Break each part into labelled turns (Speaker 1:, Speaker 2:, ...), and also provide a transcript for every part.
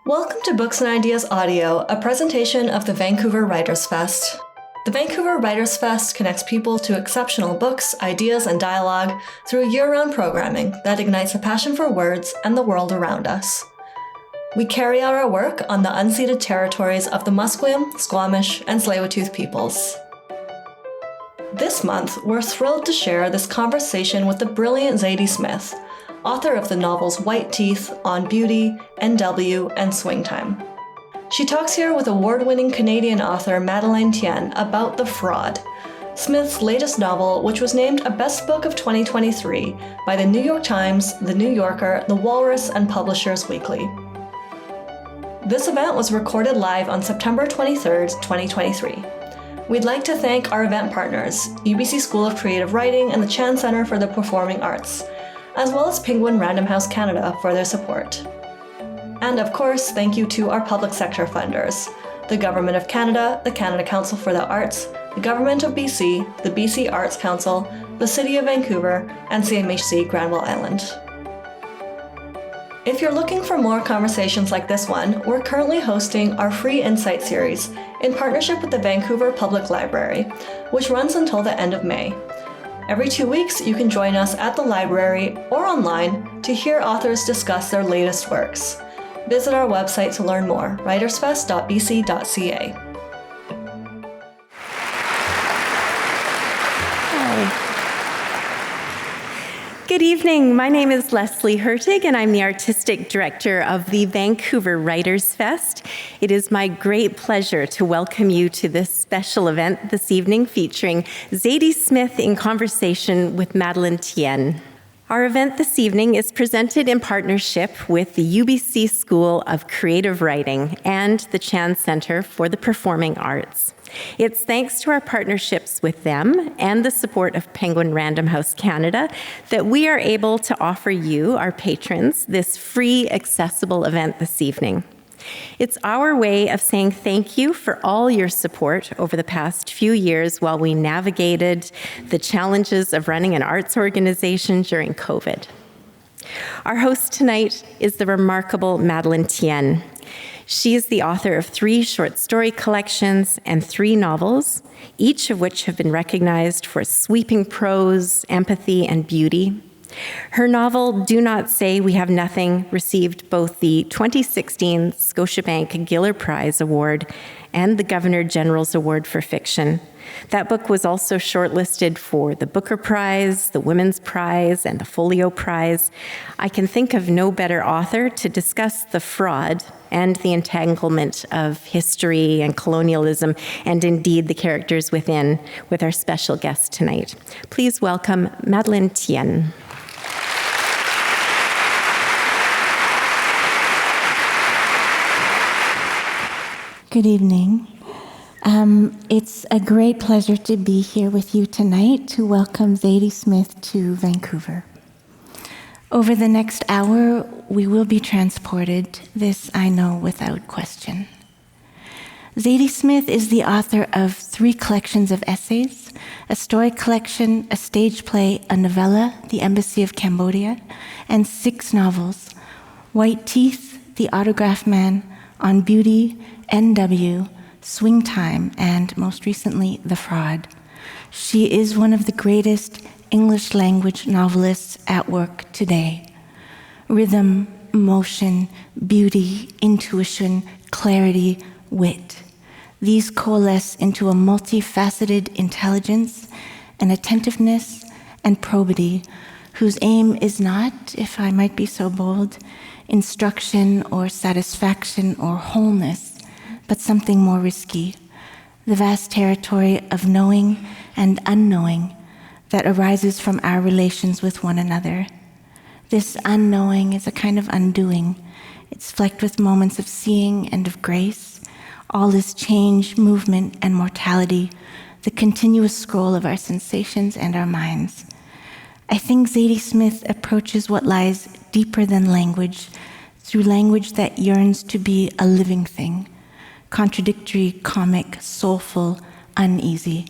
Speaker 1: Welcome to Books and Ideas Audio, a presentation of the Vancouver Writers' Fest. The Vancouver Writers' Fest connects people to exceptional books, ideas, and dialogue through year-round programming that ignites a passion for words and the world around us. We carry out our work on the unceded territories of the Musqueam, Squamish, and Tsleil-Waututh peoples. This month, we're thrilled to share this conversation with the brilliant Zadie Smith, author of the novels White Teeth, On Beauty, NW, and Swing Time. She talks here with award-winning Canadian author Madeleine Thien about The Fraud, Smith's latest novel, which was named a Best Book of 2023 by the New York Times, The New Yorker, The Walrus, and Publishers Weekly. This event was recorded live on September 23rd, 2023. We'd like to thank our event partners, UBC School of Creative Writing and the Chan Centre for the Performing Arts, as well as Penguin Random House Canada for their support. And of course, thank you to our public sector funders, the Government of Canada, the Canada Council for the Arts, the Government of BC, the BC Arts Council, the City of Vancouver, and CMHC Granville Island. If you're looking for more conversations like this one, we're currently hosting our free Insight series in partnership with the Vancouver Public Library, which runs until the end of May. Every 2 weeks, you can join us at the library or online to hear authors discuss their latest works. Visit our website to learn more, writersfest.bc.ca.
Speaker 2: Good evening. My name is Leslie Hurtig, and I'm the Artistic Director of the Vancouver Writers' Fest. It is my great pleasure to welcome you to this special event this evening featuring Zadie Smith in conversation with Madeleine Thien. Our event this evening is presented in partnership with the UBC School of Creative Writing and the Chan Centre for the Performing Arts. It's thanks to our partnerships with them and the support of Penguin Random House Canada that we are able to offer you, our patrons, this free, accessible event this evening. It's our way of saying thank you for all your support over the past few years while we navigated the challenges of running an arts organization during COVID. Our host tonight is the remarkable Madeleine Thien. She is the author of 3 short story collections and 3 novels, each of which have been recognized for sweeping prose, empathy, and beauty. Her novel, Do Not Say We Have Nothing, received both the 2016 Scotiabank Giller Prize Award and the Governor General's Award for Fiction. That book was also shortlisted for the Booker Prize, the Women's Prize, and the Folio Prize. I can think of no better author to discuss The Fraud and the entanglement of history and colonialism, and indeed the characters within, with our special guest tonight. Please welcome Madeleine Thien.
Speaker 3: Good evening. It's a great pleasure to be here with you tonight to welcome Zadie Smith to Vancouver. Over the next hour, we will be transported, this I know without question. Zadie Smith is the author of 3 collections of essays, a story collection, a stage play, a novella, The Embassy of Cambodia, and 6 novels, White Teeth, The Autograph Man, On Beauty, NW, Swing Time, and most recently, The Fraud. She is one of the greatest English language novelists at work today. Rhythm, motion, beauty, intuition, clarity, wit. These coalesce into a multifaceted intelligence, an attentiveness, and probity, whose aim is not, if I might be so bold, instruction or satisfaction or wholeness, but something more risky, the vast territory of knowing and unknowing that arises from our relations with one another. This unknowing is a kind of undoing. It's flecked with moments of seeing and of grace. All is change, movement, and mortality, the continuous scroll of our sensations and our minds. I think Zadie Smith approaches what lies deeper than language, through language that yearns to be a living thing, contradictory, comic, soulful, uneasy.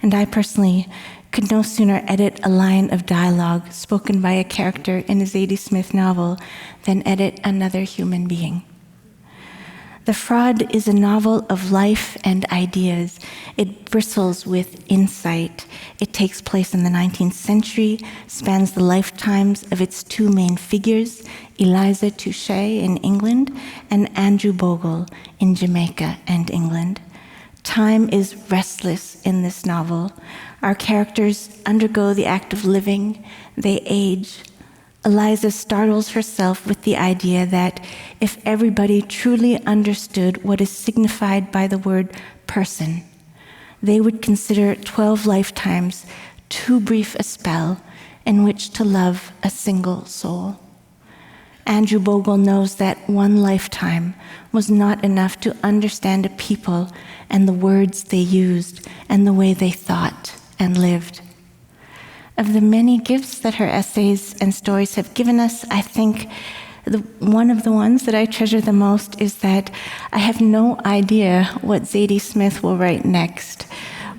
Speaker 3: And I personally could no sooner edit a line of dialogue spoken by a character in a Zadie Smith novel than edit another human being. The Fraud is a novel of life and ideas. It bristles with insight. It takes place in the 19th century, spans the lifetimes of its two main figures, Eliza Touche in England and Andrew Bogle in Jamaica and England. Time is restless in this novel. Our characters undergo the act of living. They age. Eliza startles herself with the idea that if everybody truly understood what is signified by the word person, they would consider 12 lifetimes too brief a spell in which to love a single soul. Andrew Bogle knows that one lifetime was not enough to understand a people and the words they used and the way they thought and lived. Of the many gifts that her essays and stories have given us, I think one of the ones that I treasure the most is that I have no idea what Zadie Smith will write next.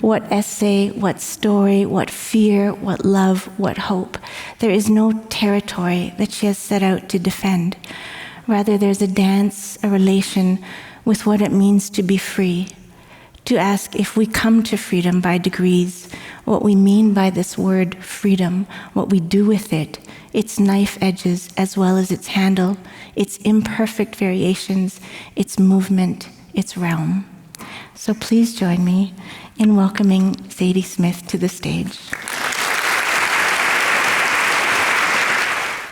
Speaker 3: What essay, what story, what fear, what love, what hope. There is no territory that she has set out to defend. Rather, there's a dance, a relation with what it means to be free. To ask if we come to freedom by degrees, what we mean by this word freedom, what we do with it, its knife edges as well as its handle, its imperfect variations, its movement, its realm. So please join me in welcoming Zadie Smith to the stage.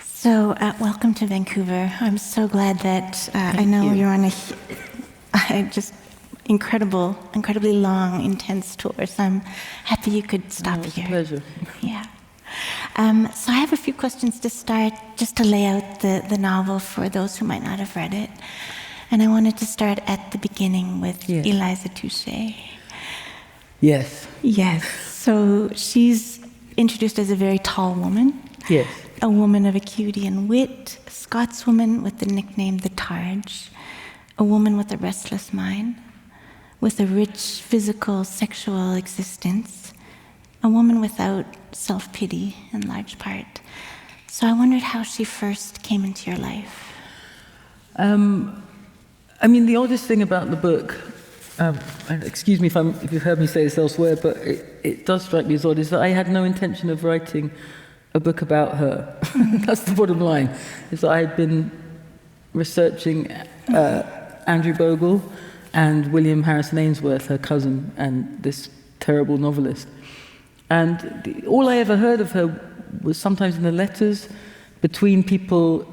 Speaker 3: So welcome to Vancouver. I'm so glad that I know you're on a just incredibly long, intense tour, so I'm happy you could stop here.
Speaker 4: Pleasure.
Speaker 3: Yeah. So I have a few questions to start, just to lay out the novel for those who might not have read it. And I wanted to start at the beginning with Eliza Touche.
Speaker 4: Yes.
Speaker 3: Yes. So she's introduced as a very tall woman.
Speaker 4: Yes.
Speaker 3: A woman of acuity and wit, a Scotswoman with the nickname the Targe, a woman with a restless mind, with a rich physical, sexual existence, a woman without self-pity in large part. So I wondered how she first came into your life.
Speaker 4: I mean, the oddest thing about the book, excuse me if you've heard me say this elsewhere, but it does strike me as odd, is that I had no intention of writing a book about her. That's the bottom line, is that I had been researching Andrew Bogle and William Harrison Ainsworth, her cousin, and this terrible novelist. And all I ever heard of her was sometimes in the letters between people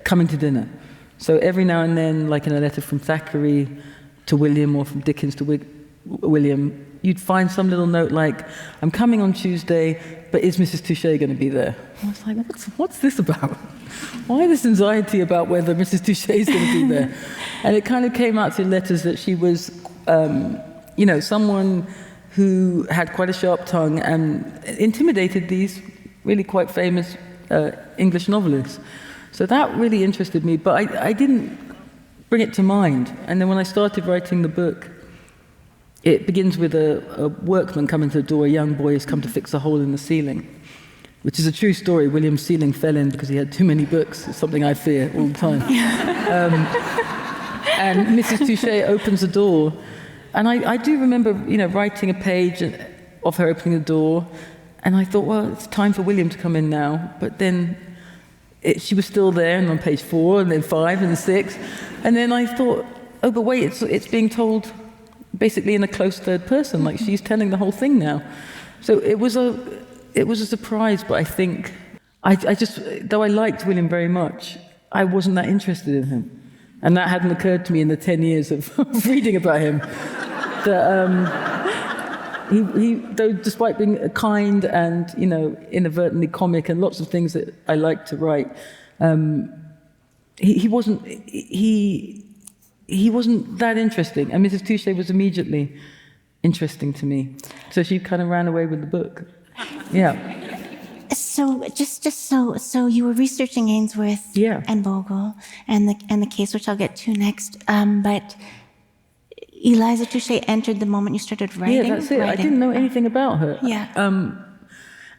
Speaker 4: coming to dinner. So every now and then, like in a letter from Thackeray to William or from Dickens to William, you'd find some little note like, I'm coming on Tuesday, but is Mrs. Touche going to be there? I was like, what's this about? Why this anxiety about whether Mrs. Touche is going to be there? And it kind of came out through letters that she was, someone who had quite a sharp tongue and intimidated these really quite famous English novelists. So that really interested me, but I didn't bring it to mind. And then when I started writing the book, it begins with a workman coming to the door. A young boy has come to fix a hole in the ceiling, which is a true story. William's ceiling fell in because he had too many books. It's something I fear all the time. And Mrs. Touche opens the door. And I do remember, writing a page of her opening the door. And I thought, well, it's time for William to come in now. But then she was still there, and on page 4, and then 5, and 6. And then I thought, oh, but wait, it's being told basically in a close third person, like she's telling the whole thing now. So it was a surprise, but I think I just, though I liked William very much, I wasn't that interested in him. And that hadn't occurred to me in the 10 years of reading about him. That he, though despite being kind and, inadvertently comic and lots of things that I like to write, he wasn't that interesting. And Mrs. Touche was immediately interesting to me. So she kind of ran away with the book. Yeah.
Speaker 3: So so you were researching Ainsworth and Bogle and the case, which I'll get to next. But Eliza Touche entered the moment you started writing.
Speaker 4: Yeah, that's it. I didn't know anything about her.
Speaker 3: Yeah.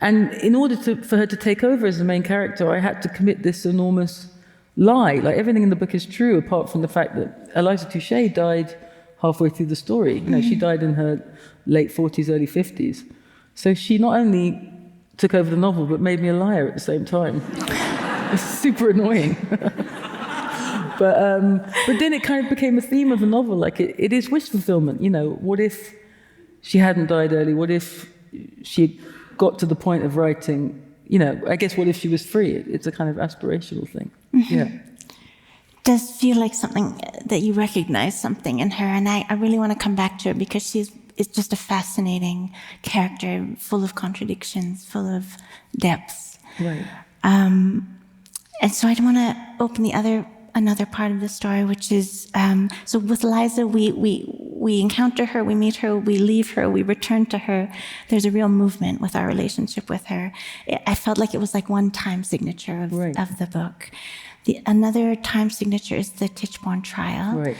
Speaker 4: And in order for her to take over as the main character, I had to commit this enormous lie. Like everything in the book is true, apart from the fact that Eliza Touché died halfway through the story. You know, she died in her late 40s, early 50s. So she not only took over the novel, but made me a liar at the same time. It's super annoying. But then it kind of became a theme of the novel. Like it is wish fulfillment. You know, what if she hadn't died early? What if she got to the point of writing? You know, I guess what if she was free? It's a kind of aspirational thing. Mm-hmm. Yeah.
Speaker 3: Does feel like something that you recognize something in her, and I really want to come back to her because it's just a fascinating character, full of contradictions, full of depths.
Speaker 4: Right.
Speaker 3: And so I want to open another part of the story, which is so with Liza, we encounter her, we meet her, we leave her, we return to her. There's a real movement with our relationship with her. I felt like it was like one time signature of the book. Another time signature is the Tichborne trial,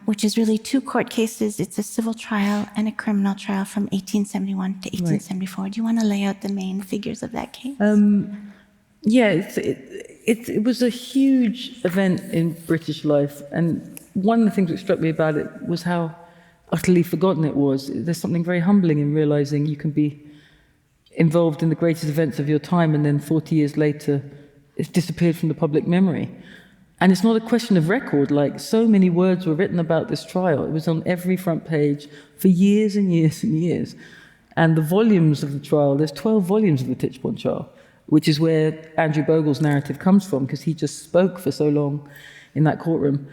Speaker 3: which is really two court cases. It's a civil trial and a criminal trial from 1871 to 1874. Right. Do you want to lay out the main figures of that case?
Speaker 4: It was a huge event in British life, and one of the things that struck me about it was how utterly forgotten it was. There's something very humbling in realizing you can be involved in the greatest events of your time, and then 40 years later, it's disappeared from the public memory. And it's not a question of record. Like, so many words were written about this trial. It was on every front page for years and years and years. And the volumes of the trial, there's 12 volumes of the Tichborne trial, which is where Andrew Bogle's narrative comes from, because he just spoke for so long in that courtroom.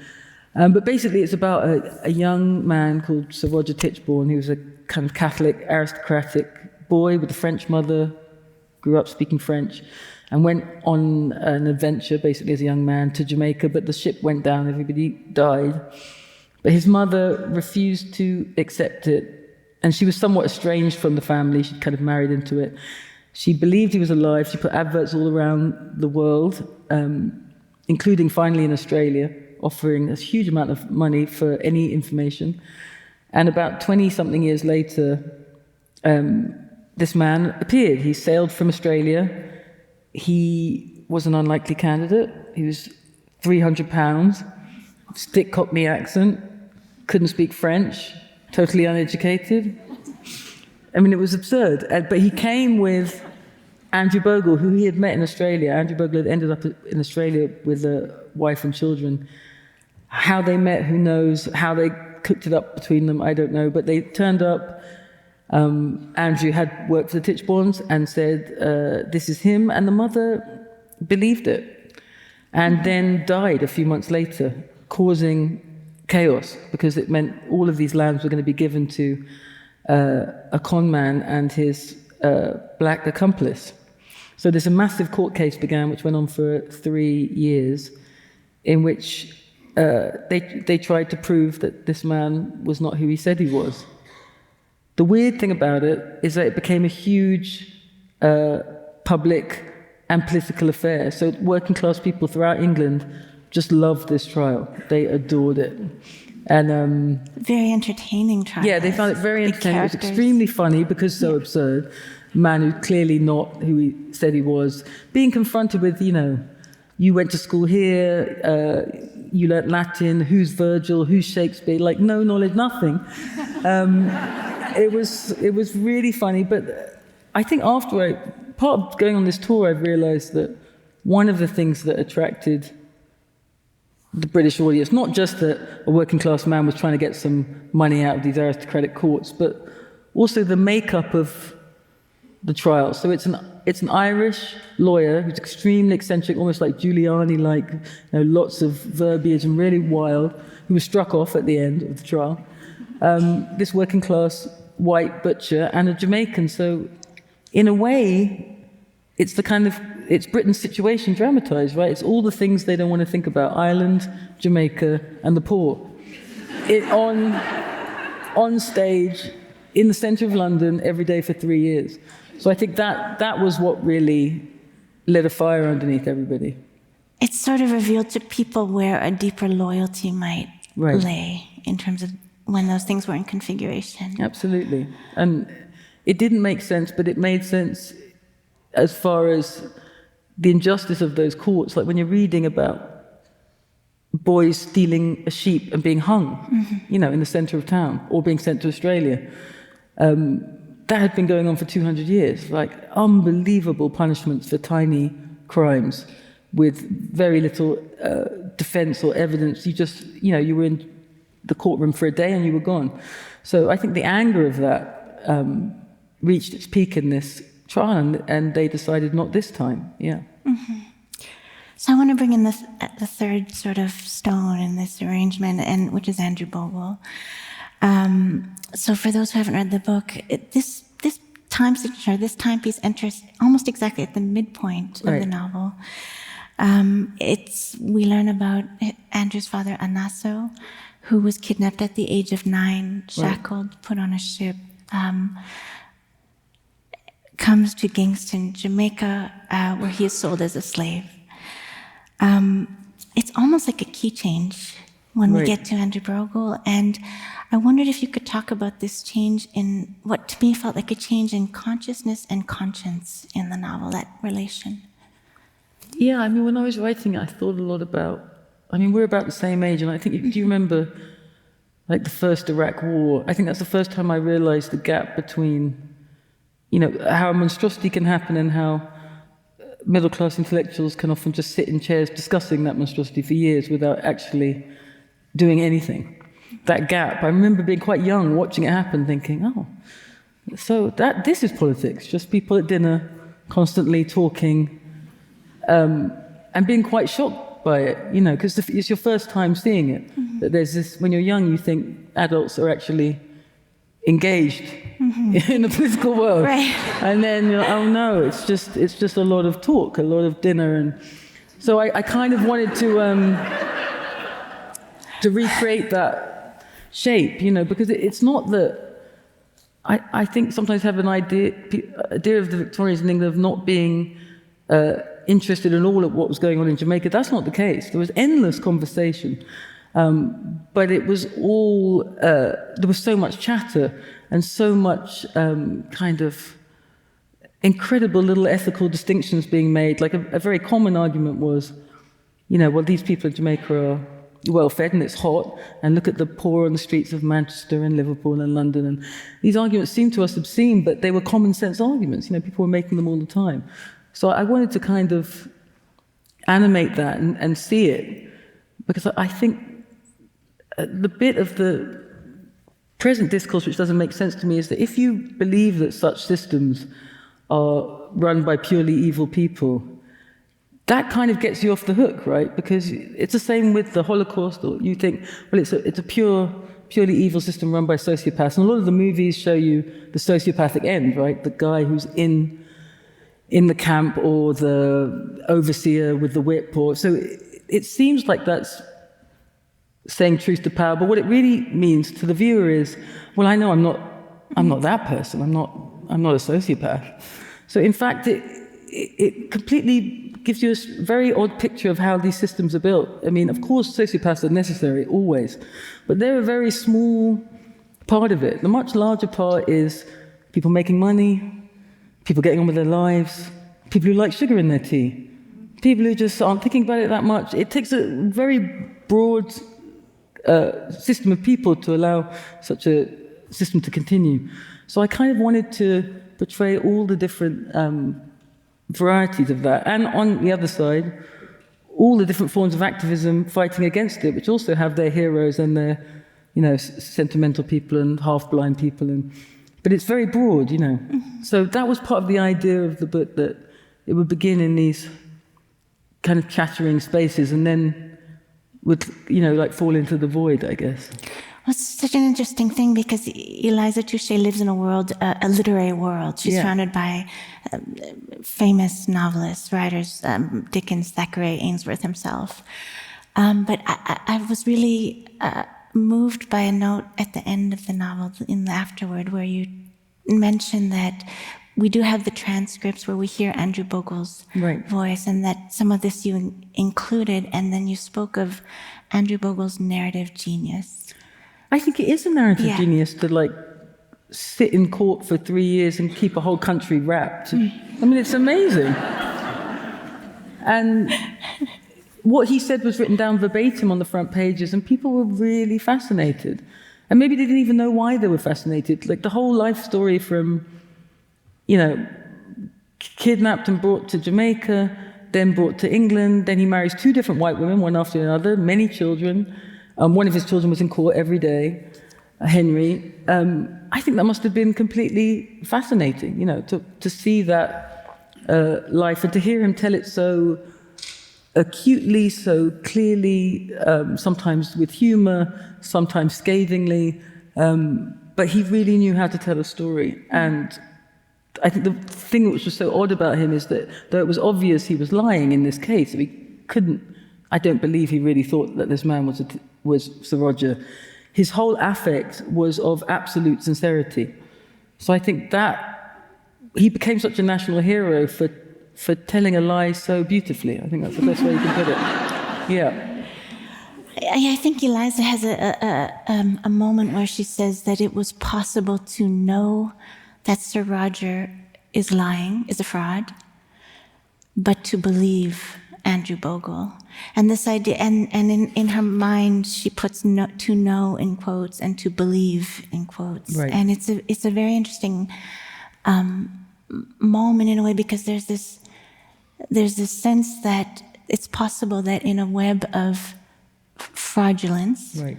Speaker 4: But basically, it's about a young man called Sir Roger Tichborne, who was a kind of Catholic, aristocratic boy with a French mother, grew up speaking French, and went on an adventure, basically as a young man, to Jamaica, but the ship went down, everybody died. But his mother refused to accept it, and she was somewhat estranged from the family. She'd kind of married into it. She believed he was alive. She put adverts all around the world, including finally in Australia, offering a huge amount of money for any information. And about 20-something years later, this man appeared. He sailed from Australia. He was an unlikely candidate. He was 300 pounds, thick Cockney accent, couldn't speak French, totally uneducated. I mean, it was absurd. But he came with Andrew Bogle, who he had met in Australia. Andrew Bogle had ended up in Australia with a wife and children. How they met, who knows? How they cooked it up between them, I don't know. But they turned up. Andrew had worked for the Tichbornes and said, this is him. And the mother believed it. And then died a few months later, causing chaos, because it meant all of these lands were going to be given to a con man and his black accomplice. So there's a massive court case began, which went on for 3 years, in which they tried to prove that this man was not who he said he was. The weird thing about it is that it became a huge public and political affair. So working class people throughout England just loved this trial. They adored it. And
Speaker 3: very entertaining trial.
Speaker 4: Yeah, they found it very entertaining. It was extremely funny because so absurd. A man who clearly not who he said he was, being confronted with, you know, you went to school here, you learnt Latin, who's Virgil, who's Shakespeare, like no knowledge, nothing. It was really funny, but I think part of going on this tour, I've realized that one of the things that attracted the British audience, not just that a working class man was trying to get some money out of these aristocratic courts, but also the makeup of the trial. So it's an Irish lawyer who's extremely eccentric, almost like Giuliani-like, you know, lots of verbiage and really wild, who was struck off at the end of the trial. This working class white butcher and a Jamaican. So in a way, it's Britain's situation dramatized, right? It's all the things they don't want to think about: Ireland, Jamaica, and the poor. On stage, in the centre of London, every day for 3 years. So I think that was what really lit a fire underneath everybody.
Speaker 3: It sort of revealed to people where a deeper loyalty might lay in terms of when those things were in configuration.
Speaker 4: Absolutely. And it didn't make sense, but it made sense as far as the injustice of those courts, like when you're reading about boys stealing a sheep and being hung, you know, in the center of town, or being sent to Australia. That had been going on for 200 years, like unbelievable punishments for tiny crimes with very little defense or evidence. You just, you know, you were in the courtroom for a day and you were gone. So I think the anger of that reached its peak in this trial, and they decided not this time, yeah.
Speaker 3: So I want to bring in this, the third sort of stone in this arrangement, and which is Andrew Bogle. So for those who haven't read the book, this time signature, this timepiece enters almost exactly at the midpoint of the novel. We learn about Andrew's father, Anaso, who was kidnapped at the age of 9, shackled, put on a ship, comes to Kingston, Jamaica, where he is sold as a slave. It's almost like a key change when we get to Andrew Bogle, and I wondered if you could talk about this change in what to me felt like a change in consciousness and conscience in the novel, that relation.
Speaker 4: Yeah, I mean, when I was writing it, I thought a lot about, I mean, we're about the same age, and I think, do you remember, like, the first Iraq War? I think that's the first time I realized the gap between, you know, how a monstrosity can happen and how middle-class intellectuals can often just sit in chairs discussing that monstrosity for years without actually doing anything. That gap, I remember being quite young, watching it happen, thinking, oh, so this is politics, just people at dinner constantly talking, and being quite shocked by it, you know, because it's your first time seeing it. That there's this, when you're young, you think adults are actually engaged in the political world, and then you're like, oh no, it's just a lot of talk, a lot of dinner, and so I kind of wanted to recreate that shape, you know, because it's not that I think sometimes have an idea of the Victorians in England of not being interested in all of what was going on in Jamaica. That's not the case. There was endless conversation. But it was all, there was so much chatter and so much kind of incredible little ethical distinctions being made. Like a very common argument was, you know, well, these people in Jamaica are well fed and it's hot, and look at the poor on the streets of Manchester and Liverpool and London. And these arguments seemed to us obscene, but they were common sense arguments. You know, people were making them all the time. So I wanted to kind of animate that and see it, because I think the bit of the present discourse which doesn't make sense to me is that if you believe that such systems are run by purely evil people, that kind of gets you off the hook, right? Because it's the same with the Holocaust, or you think, well, it's a purely evil system run by sociopaths. And a lot of the movies show you the sociopathic end, right? The guy who's in the camp, or the overseer with the whip, or so it seems like that's saying truth to power, but what it really means to the viewer is, well, I know I'm not that person. I'm not a sociopath. So in fact, it completely gives you a very odd picture of how these systems are built. I mean, of course, sociopaths are necessary always, but they're a very small part of it. The much larger part is people making money, people getting on with their lives, people who like sugar in their tea, people who just aren't thinking about it that much. It takes a very broad system of people to allow such a system to continue. So I kind of wanted to portray all the different varieties of that, and on the other side, all the different forms of activism fighting against it, which also have their heroes and their, you know, sentimental people and half-blind people, but it's very broad, you know. So that was part of the idea of the book, that it would begin in these kind of chattering spaces and then would, you know, like fall into the void, I guess.
Speaker 3: Well, it's such an interesting thing, because Eliza Touche lives in a world, a literary world. She's surrounded by famous novelists, writers, Dickens, Thackeray, Ainsworth himself. But I was really moved by a note at the end of the novel, in the afterword, where you mentioned that we do have the transcripts where we hear Andrew Bogle's voice, and that some of this you included, and then you spoke of Andrew Bogle's narrative genius.
Speaker 4: I think it is a narrative genius to, like, sit in court for 3 years and keep a whole country wrapped. I mean, it's amazing. And what he said was written down verbatim on the front pages, and people were really fascinated. And maybe they didn't even know why they were fascinated. Like the whole life story from, kidnapped and brought to Jamaica, then brought to England, then he marries 2 different white women, one after another, many children. One of his children was in court every day, Henry. I think that must have been completely fascinating, to see that life and to hear him tell it so acutely, so clearly, sometimes with humor, sometimes scathingly, but he really knew how to tell a story. And I think the thing which was so odd about him is that though it was obvious he was lying in this case, I don't believe he really thought that this man was Sir Roger. His whole affect was of absolute sincerity. So I think that he became such a national hero for telling a lie so beautifully. I think that's the best way you can put it. Yeah.
Speaker 3: I think Eliza has a moment where she says that it was possible to know that Sir Roger is lying, is a fraud, but to believe Andrew Bogle. And this idea, and in her mind, she puts to know in quotes and to believe in quotes.
Speaker 4: Right.
Speaker 3: And it's a very interesting moment in a way, because there's this sense that it's possible that in a web of fraudulence,
Speaker 4: Right.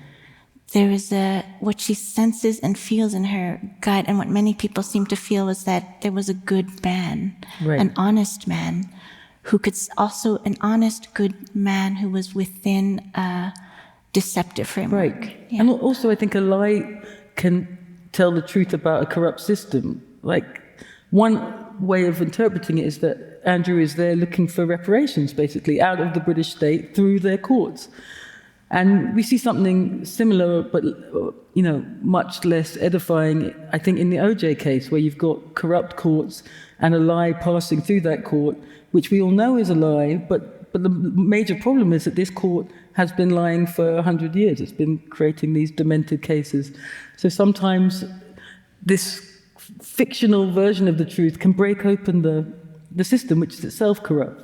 Speaker 3: there is what she senses and feels in her gut, and what many people seem to feel was that there was a good man,
Speaker 4: Right.
Speaker 3: an honest man, who could also, an honest, good man who was within a deceptive framework.
Speaker 4: Right.
Speaker 3: Yeah.
Speaker 4: And also I think a lie can tell the truth about a corrupt system. Like, one way of interpreting it is that Andrew is there looking for reparations, basically, out of the British state through their courts. And we see something similar, but much less edifying, I think, in the OJ case, where you've got corrupt courts and a lie passing through that court, which we all know is a lie, but the major problem is that this court has been lying for 100 years. It's been creating these demented cases. So sometimes this fictional version of the truth can break open the system, which is itself corrupt.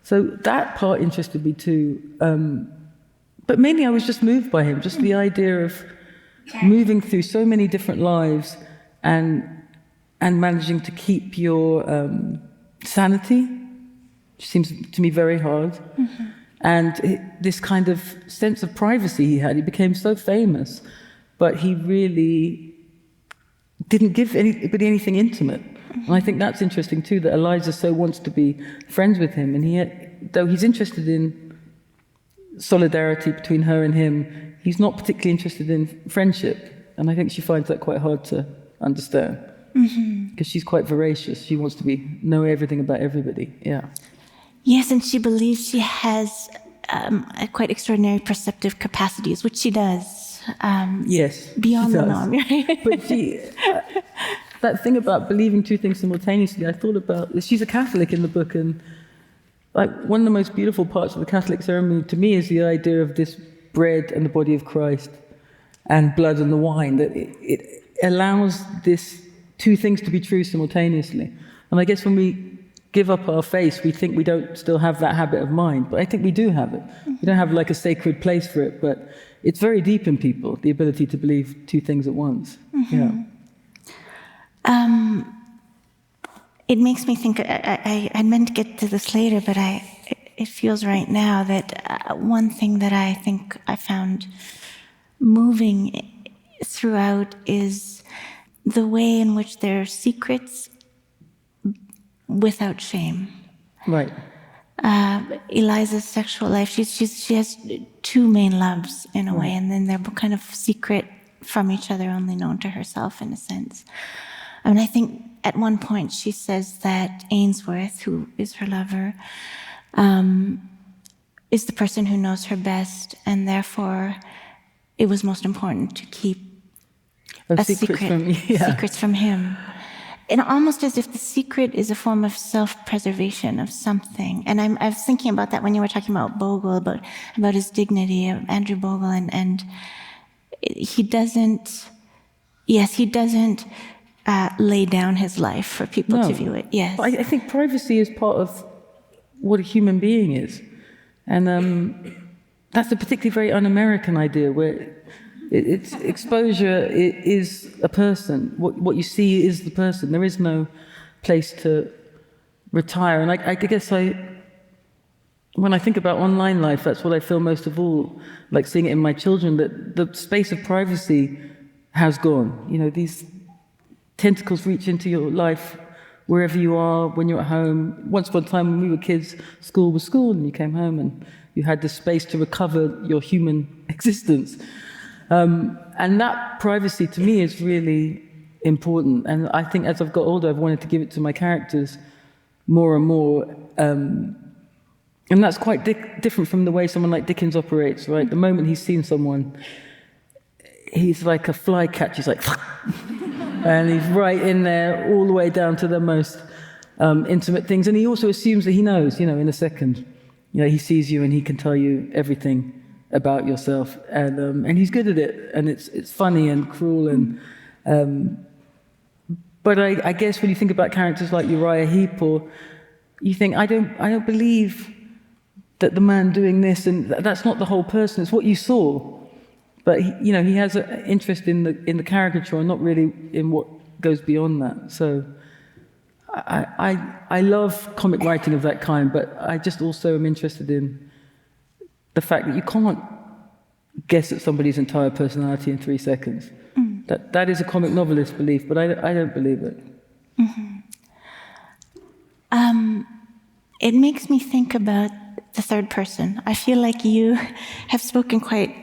Speaker 4: So that part interested me too. But mainly I was just moved by him, just the idea of moving through so many different lives and managing to keep your sanity, which seems to me very hard. Mm-hmm. And this kind of sense of privacy he had. He became so famous, but he really didn't give anybody anything intimate. Mm-hmm. And I think that's interesting too, that Eliza so wants to be friends with him, and though he's interested in solidarity between her and him, he's not particularly interested in friendship. And I think she finds that quite hard to understand. Because she's quite voracious. She wants to know everything about everybody. Yeah.
Speaker 3: Yes, and she believes she has a quite extraordinary perceptive capacities, which she does.
Speaker 4: Yes.
Speaker 3: Beyond the norm.
Speaker 4: But that thing about believing 2 things simultaneously, I thought about, she's a Catholic in the book, and like one of the most beautiful parts of the Catholic ceremony to me is the idea of this bread and the body of Christ and blood and the wine, that it allows this 2 things to be true simultaneously. And I guess when we give up our faith, we think we don't still have that habit of mind, but I think we do have it. We don't have like a sacred place for it, but it's very deep in people, the ability to believe 2 things at once. Yeah.
Speaker 3: It makes me think, I meant to get to this later, but it feels right now that one thing that I think I found moving throughout is the way in which there are secrets without shame.
Speaker 4: Right.
Speaker 3: Eliza's sexual life, she has 2 main loves in a way, and then they're kind of secret from each other, only known to herself in a sense. I mean, I think at one point she says that Ainsworth, who is her lover, is the person who knows her best, and therefore it was most important to keep secrets from him. And almost as if the secret is a form of self-preservation of something. And I was thinking about that when you were talking about Bogle, about his dignity, Andrew Bogle, and he doesn't lay down his life for people to view it. Yes.
Speaker 4: But I think privacy is part of what a human being is. And that's a particularly very un-American idea, where it's exposure is a person. What you see is the person. There is no place to retire. And I guess when I think about online life, that's what I feel most of all, like seeing it in my children, that the space of privacy has gone. You know, these tentacles reach into your life wherever you are, when you're at home. Once upon a time when we were kids, school was school, and you came home and you had this space to recover your human existence. And that privacy to me is really important. And I think as I've got older, I've wanted to give it to my characters more and more. And that's quite different from the way someone like Dickens operates, right? The moment he's seen someone, he's like a flycatcher. He's like, and he's right in there, all the way down to the most intimate things. And he also assumes that he knows, you know, in a second. You know, he sees you and he can tell you everything about yourself. And he's good at it. And it's funny and cruel. But I guess when you think about characters like Uriah Heep, or you think, I don't believe that the man doing this, and that's not the whole person, it's what you saw. But he has an interest in the caricature and not really in what goes beyond that. So I love comic writing of that kind, but I just also am interested in the fact that you can't guess at somebody's entire personality in 3 seconds. That is a comic novelist's belief, but I don't believe it.
Speaker 3: It makes me think about the third person. I feel like you have spoken quite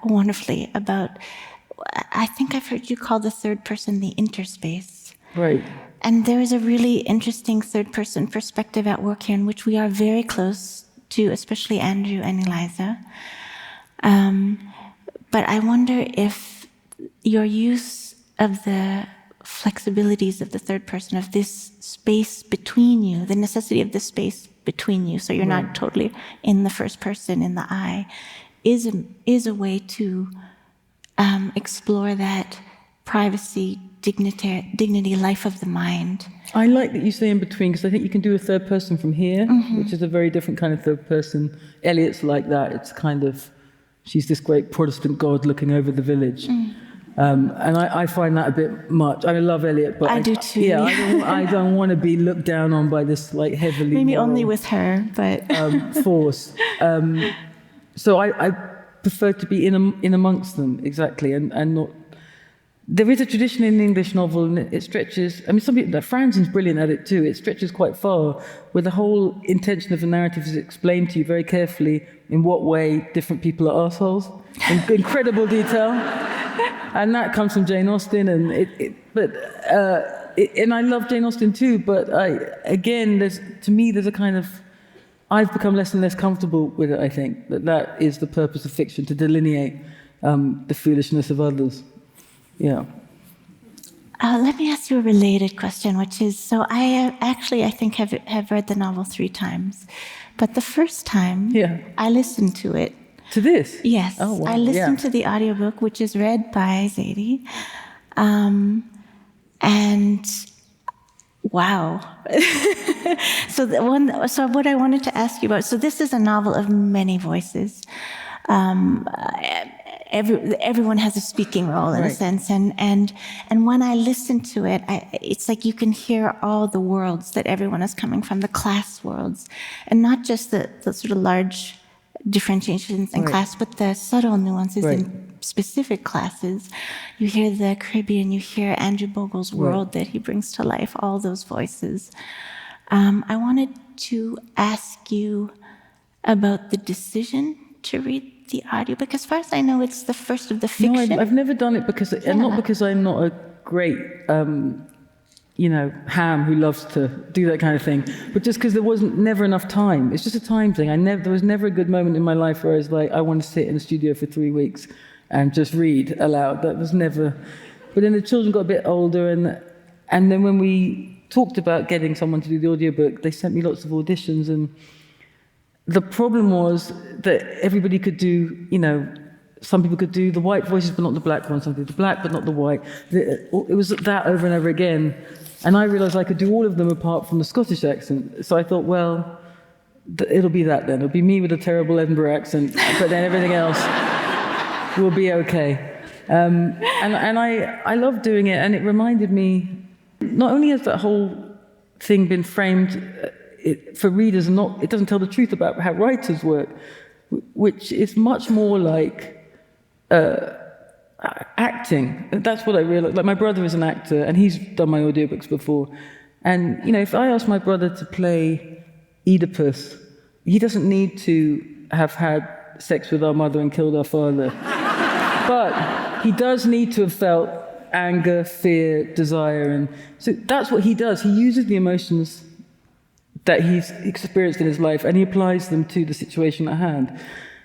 Speaker 3: wonderfully about, I think I've heard you call the third person the interspace.
Speaker 4: Right.
Speaker 3: And there is a really interesting third person perspective at work here in which we are very close to, especially Andrew and Eliza. But I wonder if your use of the flexibilities of the third person, of this space between you, the necessity of this space between you, so you're not totally in the first person, in the I, is a way to explore that privacy, dignity, life of the mind.
Speaker 4: I like that you say in between, because I think you can do a third person from here, which is a very different kind of third person. Eliot's like that. It's kind of, she's this great Protestant god looking over the village. And I find that a bit much. I love Eliot, but
Speaker 3: I do too.
Speaker 4: Yeah, I don't want to be looked down on by this like heavily
Speaker 3: maybe
Speaker 4: moral,
Speaker 3: only with her, but
Speaker 4: force. So I prefer to be in amongst them, exactly, and not. There is a tradition in the English novel, and it stretches. I mean, Franzen's brilliant at it too. It stretches quite far, where the whole intention of the narrative is explained to you very carefully in what way different people are assholes, in incredible detail. And that comes from Jane Austen, and and I love Jane Austen too. But to me, there's a kind of, I've become less and less comfortable with it. I think that is the purpose of fiction, to delineate the foolishness of others. Yeah.
Speaker 3: Let me ask you a related question, which is, so I think have read the novel 3 times, but the first time I listened to it.
Speaker 4: To this?
Speaker 3: Yes.
Speaker 4: Oh, wow.
Speaker 3: I listened to the audiobook, which is read by Zadie. And wow. So what I wanted to ask you about, so this is a novel of many voices. Everyone has a speaking role in a sense, and when I listen to it, it's like you can hear all the worlds that everyone is coming from, the class worlds, and not just the sort of large differentiations in class, but the subtle nuances in specific classes. You hear the Caribbean, you hear Andrew Bogle's world that he brings to life, all those voices. I wanted to ask you about the decision to read the audio, because as far as I know, it's the first of the fiction.
Speaker 4: No, I've never done it because, and not because I'm not a great, ham who loves to do that kind of thing, but just because there wasn't never enough time. It's just a time thing. There was never a good moment in my life where I was like, I want to sit in the studio for 3 weeks and just read aloud. That was never. But then the children got a bit older, and then when we talked about getting someone to do the audiobook, they sent me lots of auditions, and the problem was that everybody could do, some people could do the white voices but not the black ones, some could do the black but not the white. It was that over and over again. And I realised I could do all of them apart from the Scottish accent. So I thought, well, it'll be that then. It'll be me with a terrible Edinburgh accent, but then everything else will be okay. And I love doing it, and it reminded me, not only has that whole thing been framed for readers, and it doesn't tell the truth about how writers work, which is much more like acting. That's what I realized. Like, my brother is an actor, and he's done my audiobooks before. And, if I ask my brother to play Oedipus, he doesn't need to have had sex with our mother and killed our father. But he does need to have felt anger, fear, desire. And so that's what he does. He uses the emotions that he's experienced in his life, and he applies them to the situation at hand.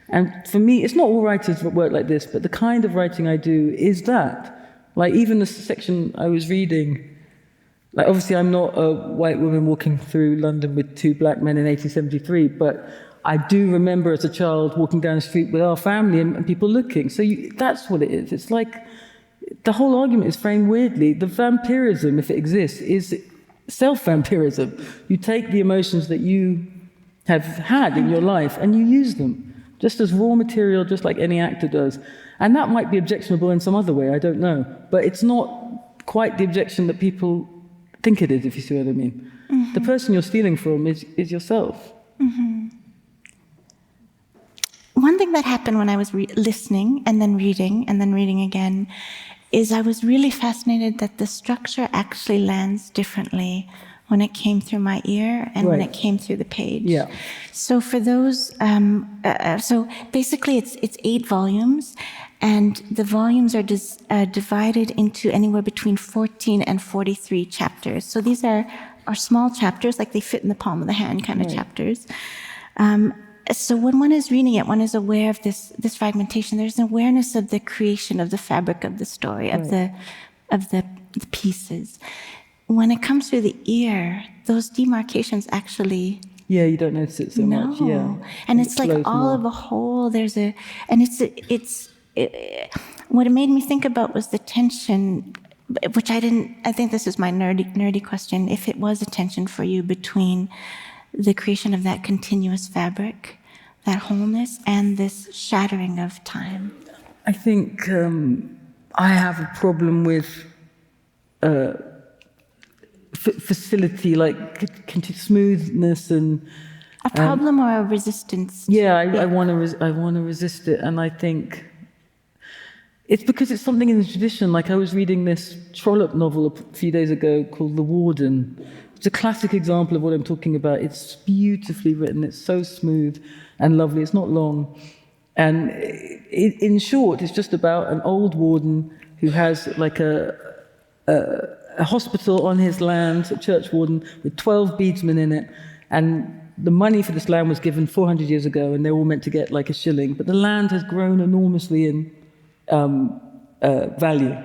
Speaker 4: And for me, it's not all writers that work like this, but the kind of writing I do is that. Like, even the section I was reading, like, obviously I'm not a white woman walking through London with two black men in 1873, but I do remember as a child walking down the street with our family and people looking. So that's what it is. It's like, the whole argument is framed weirdly. The vampirism, if it exists, is self-vampirism. You take the emotions that you have had in your life and you use them, just as raw material, just like any actor does. And that might be objectionable in some other way, I don't know. But it's not quite the objection that people think it is, if you see what I mean. Mm-hmm. The person you're stealing from is yourself.
Speaker 3: Mm-hmm. One thing that happened when I was listening and then reading again, is I was really fascinated that the structure actually lands differently when it came through my ear and when it came through the page.
Speaker 4: Yeah.
Speaker 3: So for those, so basically it's 8 volumes, and the volumes are divided into anywhere between 14 and 43 chapters. So these are small chapters, like they fit in the palm of the hand kind of chapters. So when one is reading it, one is aware of this fragmentation. There's an awareness of the creation of the fabric of the story, of the pieces. When it comes through the ear, those demarcations actually...
Speaker 4: Yeah, you don't notice it so much. Yeah,
Speaker 3: and it's like all of a whole. What it made me think about was the tension, which I think this is my nerdy question. If it was a tension for you between the creation of that continuous fabric, that wholeness, and this shattering of time.
Speaker 4: I think I have a problem with facility, like smoothness and...
Speaker 3: A problem or a resistance?
Speaker 4: Yeah, I want to resist it, and I think it's because it's something in the tradition. Like, I was reading this Trollope novel a few days ago called The Warden. It's a classic example of what I'm talking about. It's beautifully written. It's so smooth and lovely. It's not long. And in short, it's just about an old warden who has like a hospital on his land, a church warden, with 12 beadsmen in it. And the money for this land was given 400 years ago, and they're all meant to get like a shilling. But the land has grown enormously in value.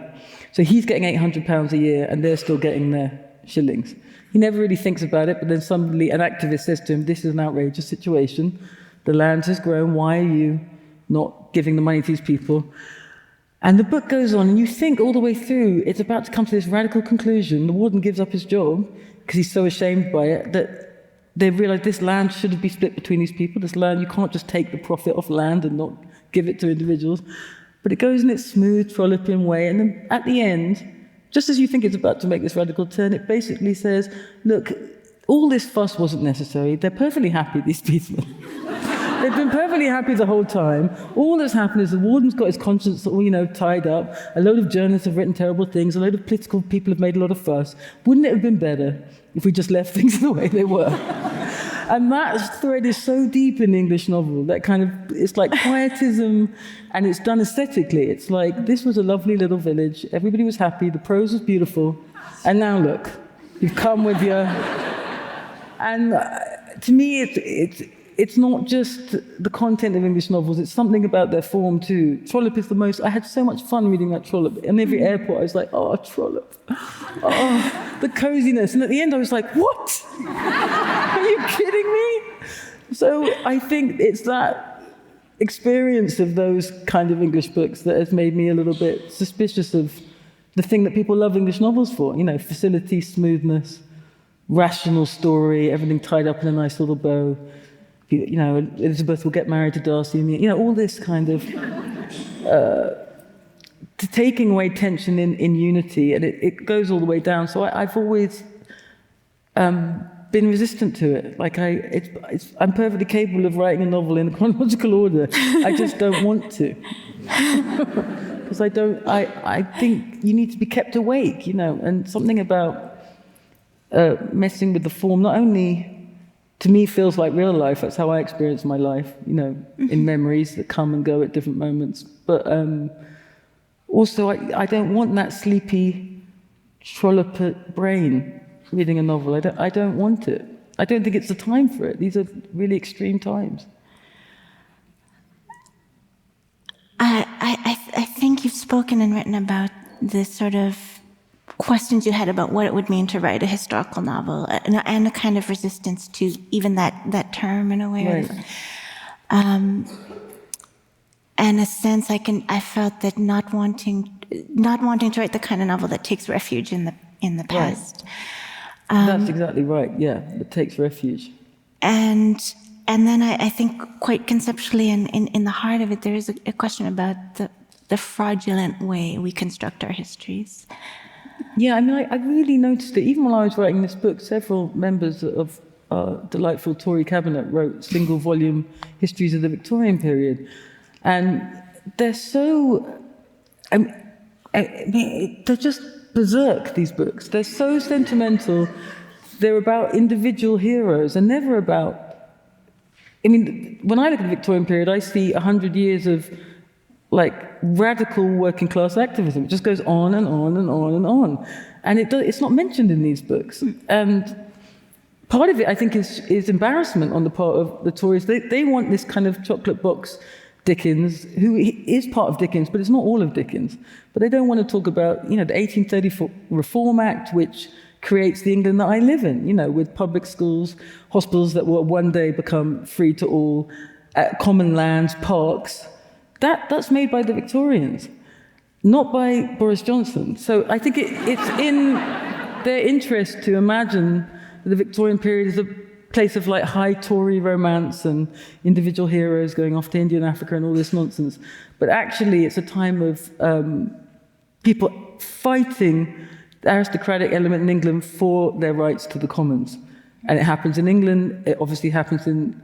Speaker 4: So he's getting £800 a year, and they're still getting their shillings. He never really thinks about it, but then suddenly an activist says to him, this is an outrageous situation. The land has grown. Why are you not giving the money to these people? And the book goes on, and you think all the way through, it's about to come to this radical conclusion. The warden gives up his job because he's so ashamed by it that they realize this land should be split between these people. This land, you can't just take the profit off land and not give it to individuals. But it goes in its smooth, Trollopian way, and then at the end, just as you think it's about to make this radical turn, it basically says, look, all this fuss wasn't necessary. They're perfectly happy, these people. They've been perfectly happy the whole time. All that's happened is the warden's got his conscience all, tied up. A load of journalists have written terrible things. A load of political people have made a lot of fuss. Wouldn't it have been better if we just left things the way they were? And that thread is so deep in the English novel, that kind of, it's like quietism, and it's done aesthetically. It's like, this was a lovely little village, everybody was happy, the prose was beautiful, and now look, you've come with your... And to me, it's not just the content of English novels, it's something about their form too. Trollope is the most... I had so much fun reading that Trollope. In every airport, I was like, oh, Trollope. Oh, the coziness. And at the end, I was like, what? Are you kidding me? So I think it's that experience of those kind of English books that has made me a little bit suspicious of the thing that people love English novels for. Facility, smoothness, rational story, everything tied up in a nice little bow. Elizabeth will get married to Darcy, and all this kind of taking away tension in unity, and it goes all the way down. So I've always been resistant to it. Like I'm perfectly capable of writing a novel in chronological order. I just don't want to. Because I think you need to be kept awake, and something about messing with the form, not only to me feels like real life, that's how I experience my life, in memories that come and go at different moments. But also I don't want that sleepy trolloped brain reading a novel. I don't want it. I don't think it's the time for it. These are really extreme times.
Speaker 3: I think you've spoken and written about the sort of questions you had about what it would mean to write a historical novel, and a kind of resistance to even that term in a way.
Speaker 4: Right.
Speaker 3: And a sense I felt that not wanting to write the kind of novel that takes refuge in the past.
Speaker 4: Right. That's exactly right. Yeah, it takes refuge.
Speaker 3: And then I think quite conceptually in the heart of it, there is a question about the fraudulent way we construct our histories.
Speaker 4: Yeah, I mean, I really noticed it. Even while I was writing this book, several members of our delightful Tory cabinet wrote single-volume histories of the Victorian period. And they're so... they're just berserk, these books. They're so sentimental. They're about individual heroes and never about... when I look at the Victorian period, I see 100 years of radical working class activism. It just goes on and on and on and on. And it's not mentioned in these books. And part of it, I think, is embarrassment on the part of the Tories. They want this kind of chocolate box Dickens, who is part of Dickens, but it's not all of Dickens. But they don't want to talk about, the 1834 Reform Act, which creates the England that I live in, with public schools, hospitals that will one day become free to all, common lands, parks. That's made by the Victorians, not by Boris Johnson. So I think it's in their interest to imagine the Victorian period as a place of high Tory romance and individual heroes going off to India and Africa and all this nonsense. But actually it's a time of people fighting the aristocratic element in England for their rights to the commons. And it happens in England, it obviously happens in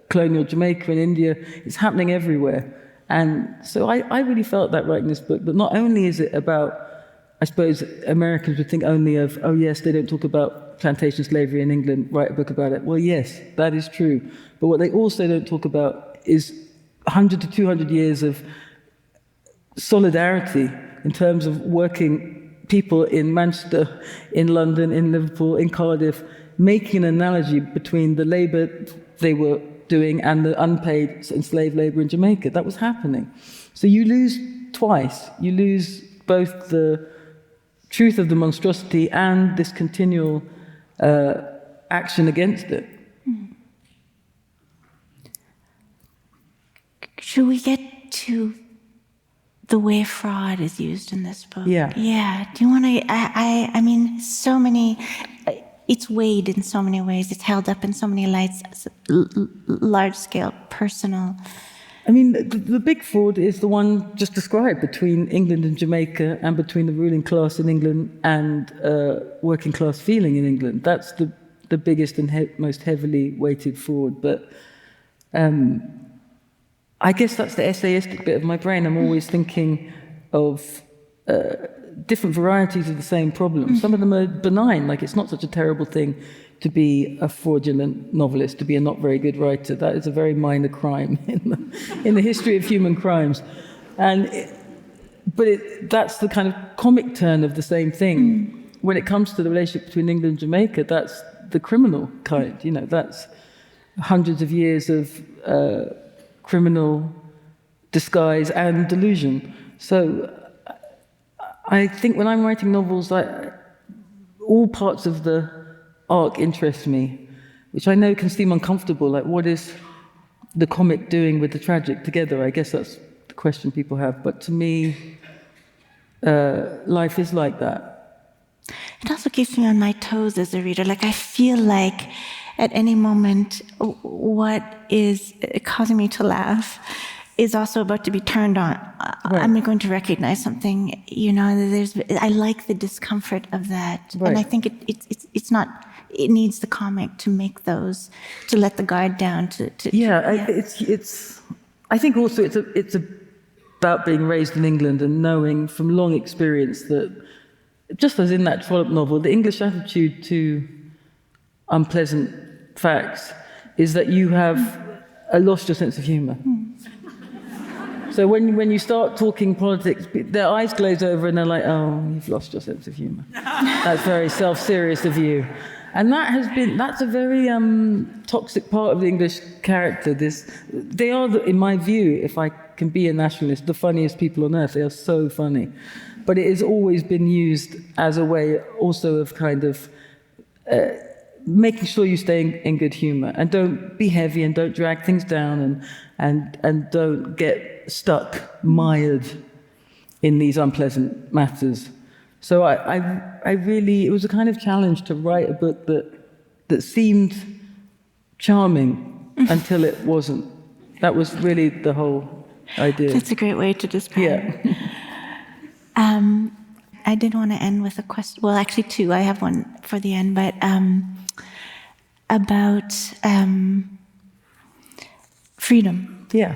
Speaker 4: colonial Jamaica and India, it's happening everywhere. And so I really felt that writing this book, that not only is it about, I suppose Americans would think only of, oh yes, they don't talk about plantation slavery in England, write a book about it. Well, yes, that is true. But what they also don't talk about is 100 to 200 years of solidarity in terms of working people in Manchester, in London, in Liverpool, in Cardiff, making an analogy between the labour they were doing and the unpaid enslaved labour in Jamaica. That was happening. So you lose twice. You lose both the truth of the monstrosity and this continual action against it.
Speaker 3: Should we get to the way fraud is used in this book?
Speaker 4: Yeah.
Speaker 3: Yeah. Do you want to? I mean, so many. It's weighed in so many ways. It's held up in so many lights. Large scale, personal.
Speaker 4: I mean, the big fraud is the one just described between England and Jamaica, and between the ruling class in England and working class feeling in England. That's the biggest and most heavily weighted fraud. But I guess that's the essayistic bit of my brain. I'm always thinking of different varieties of the same problem. Some of them are benign, like it's not such a terrible thing to be a fraudulent novelist, to be a not very good writer. That is a very minor crime in the history of human crimes. But that's the kind of comic turn of the same thing. When it comes to the relationship between England and Jamaica, that's the criminal kind. That's hundreds of years of criminal disguise and delusion. So I think when I'm writing novels, all parts of the arc interest me, which I know can seem uncomfortable, like what is the comic doing with the tragic together? I guess that's the question people have. But to me, life is like that.
Speaker 3: It also keeps me on my toes as a reader. I feel like at any moment, what is causing me to laugh is also about to be turned on.
Speaker 4: Right.
Speaker 3: I'm going to recognize something, I like the discomfort of that.
Speaker 4: Right.
Speaker 3: And I think it's not, it needs the comic to make those, to let the guard down,
Speaker 4: it's I think also it's about being raised in England and knowing from long experience that, just as in that Trollope novel, the English attitude to unpleasant facts is that you have lost your sense of humor. So when you start talking politics, their eyes glaze over and they're like, oh, you've lost your sense of humor. That's very self-serious of you. And that's a very toxic part of the English character. They are, in my view, if I can be a nationalist, the funniest people on earth. They are so funny. But it has always been used as a way also of kind of making sure you stay in good humor and don't be heavy and don't drag things down and don't get stuck, mired in these unpleasant matters. So I really, it was a kind of challenge to write a book that seemed charming until it wasn't. That was really the whole idea.
Speaker 3: That's a great way to describe it. I did want to end with a question. Well, actually two. I have one for the end, but about freedom.
Speaker 4: Yeah.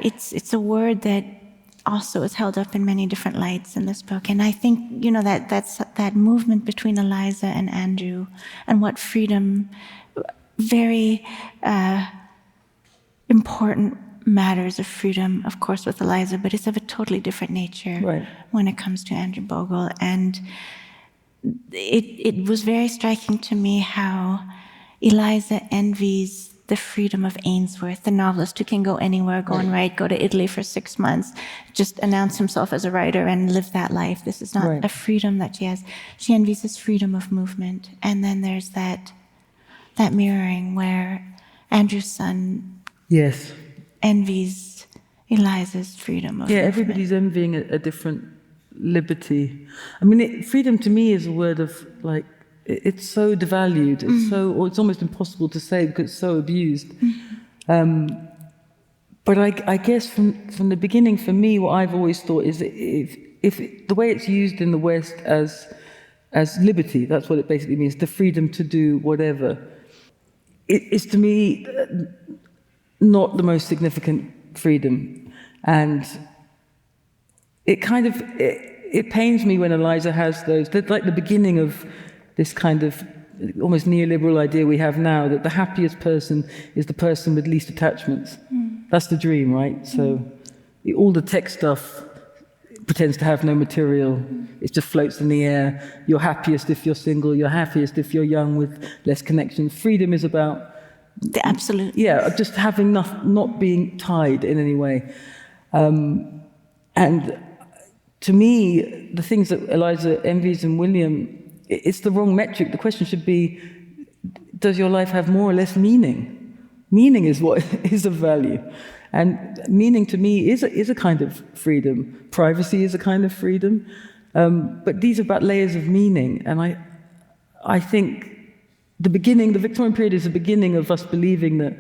Speaker 3: It's a word that also is held up in many different lights in this book, and I think that's that movement between Eliza and Andrew, and what freedom, very important matters of freedom, of course, with Eliza, but it's of a totally different nature when it comes to Andrew Bogle. And it was very striking to me how Eliza envies the freedom of Ainsworth, the novelist who can go anywhere, go and write, go to Italy for 6 months, just announce himself as a writer and live that life. This is not a freedom that she has. She envies this freedom of movement. And then there's that mirroring where Andrew's son envies Eliza's freedom of movement.
Speaker 4: Everybody's envying a different liberty. I mean, freedom to me is a word of, like, it's so devalued. It's it's almost impossible to say because it's so abused. But I guess from the beginning, for me, what I've always thought is that if the way it's used in the West as liberty, that's what it basically means, the freedom to do whatever, it is to me not the most significant freedom. And it kind of, it pains me when Eliza has those, like the beginning of this kind of almost neoliberal idea we have now, that the happiest person is the person with least attachments. That's the dream, right? So all the tech stuff pretends to have no material. It just floats in the air. You're happiest if you're single. You're happiest if you're young with less connections. Freedom is about
Speaker 3: the absolute.
Speaker 4: Yeah, just having not being tied in any way. And to me, the things that Eliza envies in William, it's the wrong metric. The question should be, does your life have more or less meaning? Meaning is what is of value. And meaning to me is a kind of freedom. Privacy is a kind of freedom. But these are about layers of meaning. And I think the Victorian period is the beginning of us believing that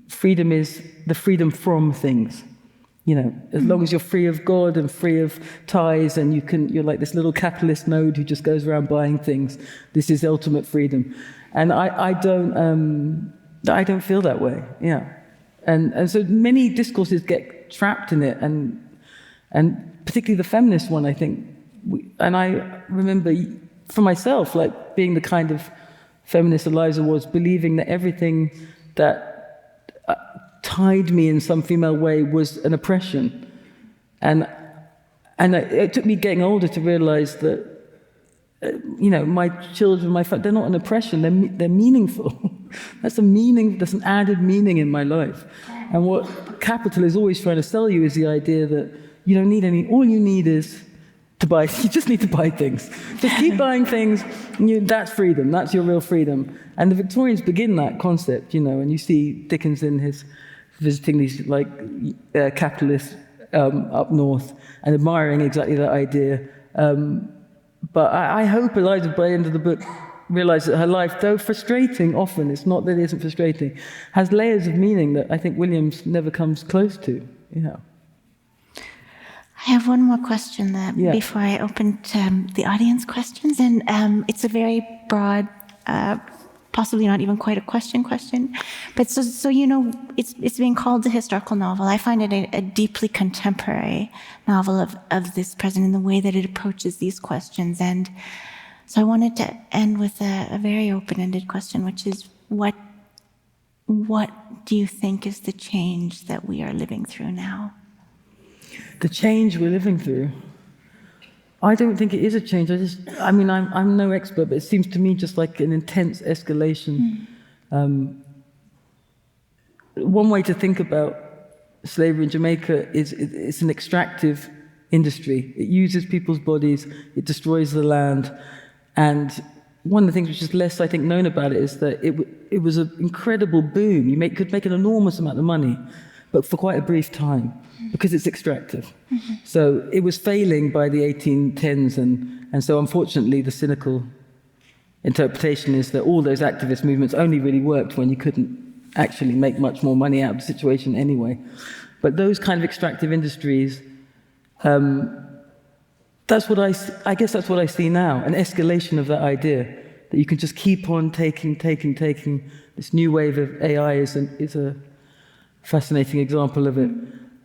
Speaker 4: freedom is the freedom from things. You know, as long as you're free of God and free of ties and you're like this little capitalist node who just goes around buying things, this is ultimate freedom. And I don't feel that way, And so many discourses get trapped in it, and particularly the feminist one, I think. And I remember for myself, like being the kind of feminist Eliza was, believing that everything that tied me in some female way was an oppression. And it took me getting older to realize that, my children, my family, they're not an oppression, they're meaningful. That's an added meaning in my life. And what capital is always trying to sell you is the idea that you don't need all you need is to buy, you just need to buy things. Just keep buying things, and that's freedom, that's your real freedom. And the Victorians begin that concept, and you see Dickens in his visiting these capitalists up north and admiring exactly that idea. But I hope Eliza, by the end of the book, realised that her life, though frustrating often, it's not that it isn't frustrating, has layers of meaning that I think Williams never comes close to. Yeah.
Speaker 3: I have one more question before I open to the audience questions, and it's a very broad, possibly not even quite a question, but so you know, it's being called a historical novel. I find it a deeply contemporary novel of this president in the way that it approaches these questions, and so I wanted to end with a very open-ended question, which is what do you think is the change that we are living through now?
Speaker 4: The change we're living through, I don't think it is a change. I'm no expert, but it seems to me just like an intense escalation. One way to think about slavery in Jamaica is it's an extractive industry. It uses people's bodies, it destroys the land, and one of the things which is less, I think, known about it is that it was an incredible boom. You could make an enormous amount of money, but for quite a brief time, because it's extractive. So it was failing by the 1810s, and so unfortunately the cynical interpretation is that all those activist movements only really worked when you couldn't actually make much more money out of the situation anyway. But those kind of extractive industries, that's what I guess that's what I see now, an escalation of that idea, that you can just keep on taking. This new wave of AI is a fascinating example of it.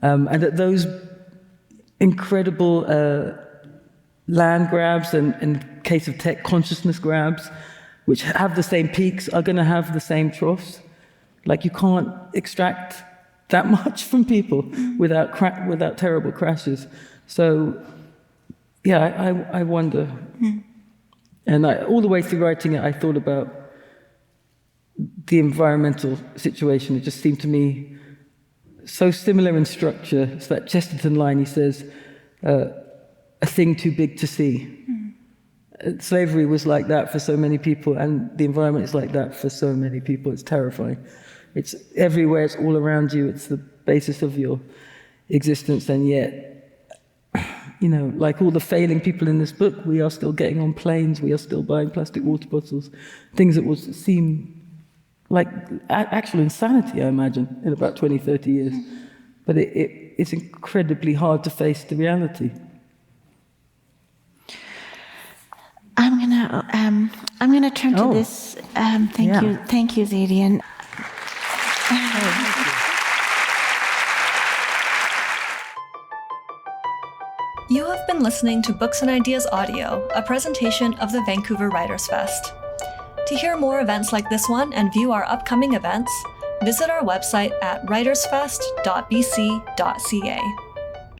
Speaker 4: And that those incredible land grabs and in case of tech, consciousness grabs, which have the same peaks, are going to have the same troughs. Like, you can't extract that much from people without terrible crashes. So, yeah, I wonder. And all the way through writing it, I thought about the environmental situation. It just seemed to me so similar in structure. It's that Chesterton line, he says, a thing too big to see. Slavery was like that for so many people, and the environment is like that for so many people. It's terrifying. It's everywhere, it's all around you, it's the basis of your existence, and yet, you know, like all the failing people in this book, we are still getting on planes, we are still buying plastic water bottles, things that would seem like actual insanity, I imagine, in about 20, 30 years. But it's incredibly hard to face the reality.
Speaker 3: I'm gonna turn to this. Thank you, Zadie. And
Speaker 1: You have been listening to Books and Ideas Audio, a presentation of the Vancouver Writers' Fest. To hear more events like this one and view our upcoming events, visit our website at writersfest.bc.ca.